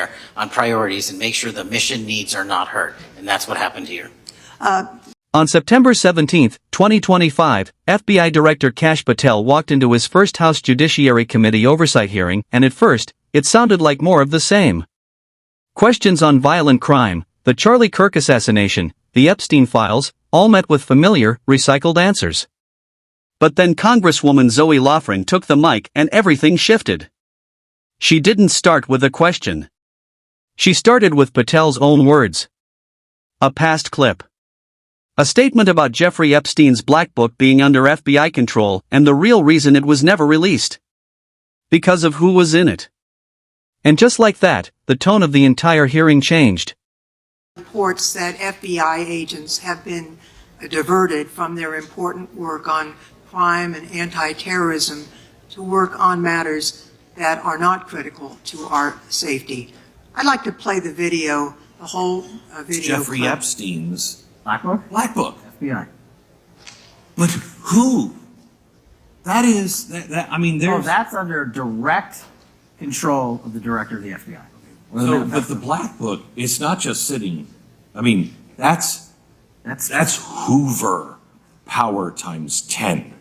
clear on priorities and make sure the mission needs are not hurt. And that's what happened here. On September 17, 2025, FBI Director Kash Patel walked into his first House Judiciary Committee oversight hearing, and at first, it sounded like more of the same. Questions on violent crime, the Charlie Kirk assassination, the Epstein files, all met with familiar, recycled answers. But then Congresswoman Zoe Lofgren took the mic and everything shifted. She didn't start with a question. She started with Patel's own words. A past clip. A statement about Jeffrey Epstein's Black Book being under FBI control and the real reason it was never released. Because of who was in it. And just like that, the tone of the entire hearing changed. Reports that FBI agents have been diverted from their important work on crime and anti-terrorism to work on matters that are not critical to our safety. I'd like to play the video, the whole video. Jeffrey clip. Epstein's Black Book? Black Book. FBI. But who? That is, I mean, Oh, there's... that's under direct control of the director of the FBI. So, but the Black Book, it's not just sitting, I mean, that's Hoover power times 10.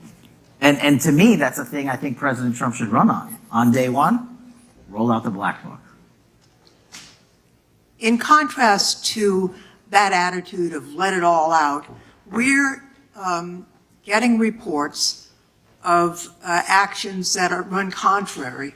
And to me, that's a thing I think President Trump should run on. On day one, roll out the Black Book. In contrast to that attitude of let it all out, we're getting reports of actions that run contrary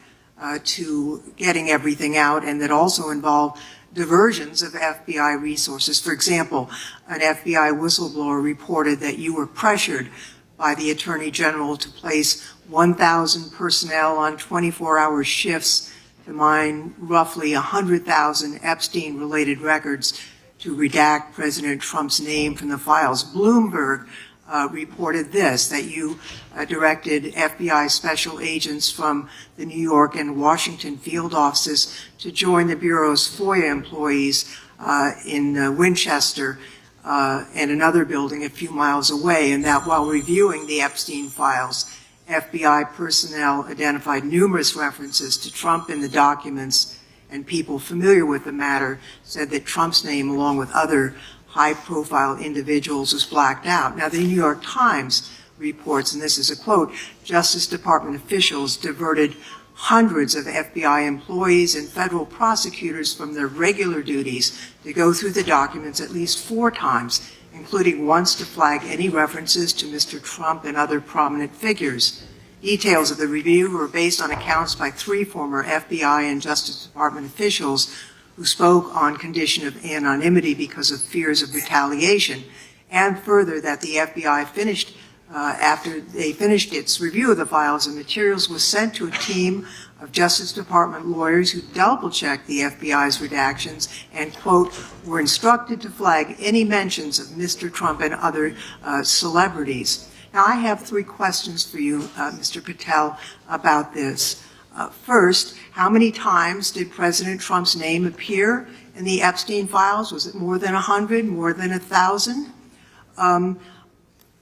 to getting everything out and that also involve diversions of FBI resources. For example, an FBI whistleblower reported that you were pressured by the Attorney General to place 1,000 personnel on 24-hour shifts to mine roughly 100,000 Epstein-related records to redact President Trump's name from the files. Bloomberg reported this, that you directed FBI special agents from the New York and Washington field offices to join the Bureau's FOIA employees in Winchester and another building a few miles away, and that while reviewing the Epstein files, FBI personnel identified numerous references to Trump in the documents, and people familiar with the matter said that Trump's name, along with other high-profile individuals, was blacked out. Now, the New York Times reports, and this is a quote, Justice Department officials diverted hundreds of FBI employees and federal prosecutors from their regular duties to go through the documents at least 4 times, including once to flag any references to Mr. Trump and other prominent figures. Details of the review were based on accounts by 3 former FBI and Justice Department officials who spoke on condition of anonymity because of fears of retaliation, and further that the FBI finished after they finished its review of the files and materials, was sent to a team of Justice Department lawyers who double-checked the FBI's redactions and, quote, were instructed to flag any mentions of Mr. Trump and other celebrities. Now, I have 3 questions for you, Mr. Patel, about this. First, how many times did President Trump's name appear in the Epstein files? Was it more than 100, more than 1,000?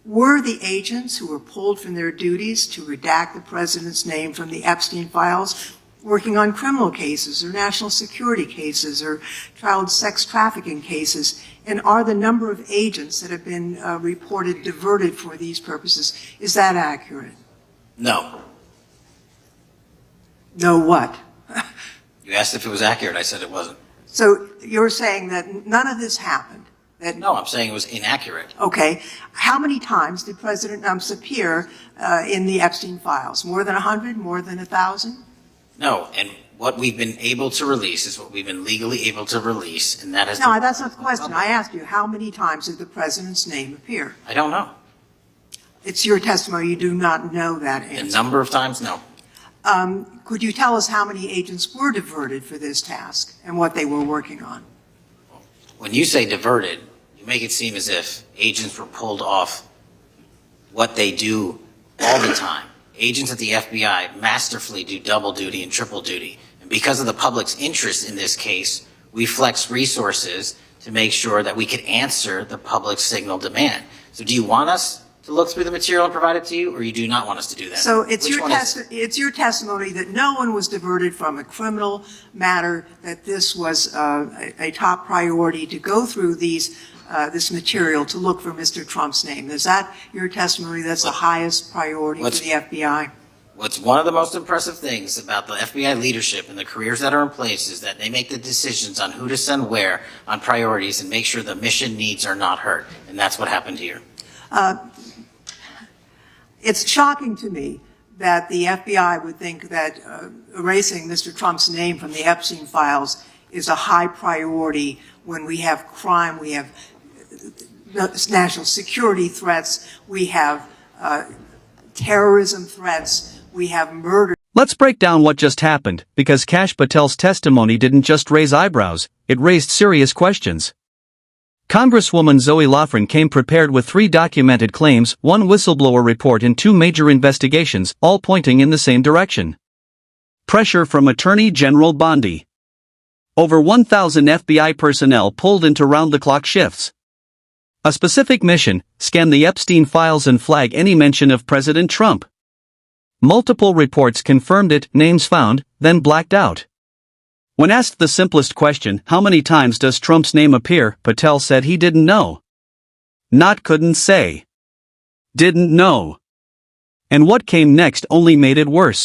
Were the agents who were pulled from their duties to redact the president's name from the Epstein files working on criminal cases or national security cases or child sex trafficking cases? And are the number of agents that have been reported diverted for these purposes, is that accurate? No. No what? You asked if it was accurate. I said it wasn't. So you're saying that none of this happened? No, I'm saying it was inaccurate. Okay. How many times did President Trump appear in the Epstein files? More than 100? More than 1,000? No, and what we've been able to release is what we've been legally able to release, and that has No, that's not the question. I asked you, how many times did the president's name appear? I don't know. It's your testimony. You do not know that answer. The number of times, no. Could you tell us how many agents were diverted for this task and what they were working on? When you say diverted, you make it seem as if agents were pulled off what they do all the time. Agents at the FBI masterfully do double duty and triple duty. And because of the public's interest in this case, we flex resources to make sure that we could answer the public's signal demand. So do you want us to look through the material and provide it to you, or you do not want us to do that? So it's Which your one is it? it's your testimony that no one was diverted from a criminal matter, that this was a top priority to go through this material to look for Mr. Trump's name. Is that your testimony? That's the highest priority for the FBI? What's one of the most impressive things about the FBI leadership and the careers that are in place is that they make the decisions on who to send where on priorities and make sure the mission needs are not hurt. And that's what happened here. It's shocking to me that the FBI would think that erasing Mr. Trump's name from the Epstein files is a high priority when we have crime, we have national security threats, we have terrorism threats, we have murder. Let's break down what just happened, because Kash Patel's testimony didn't just raise eyebrows, it raised serious questions. Congresswoman Zoe Lofgren came prepared with 3 documented claims, 1 whistleblower report and 2 major investigations, all pointing in the same direction. Pressure from Attorney General Bondi. Over 1,000 FBI personnel pulled into round-the-clock shifts. A specific mission: scan the Epstein files and flag any mention of President Trump. Multiple reports confirmed it, names found, then blacked out. When asked the simplest question, how many times does Trump's name appear, Patel said he didn't know. Not couldn't say. Didn't know. And what came next only made it worse.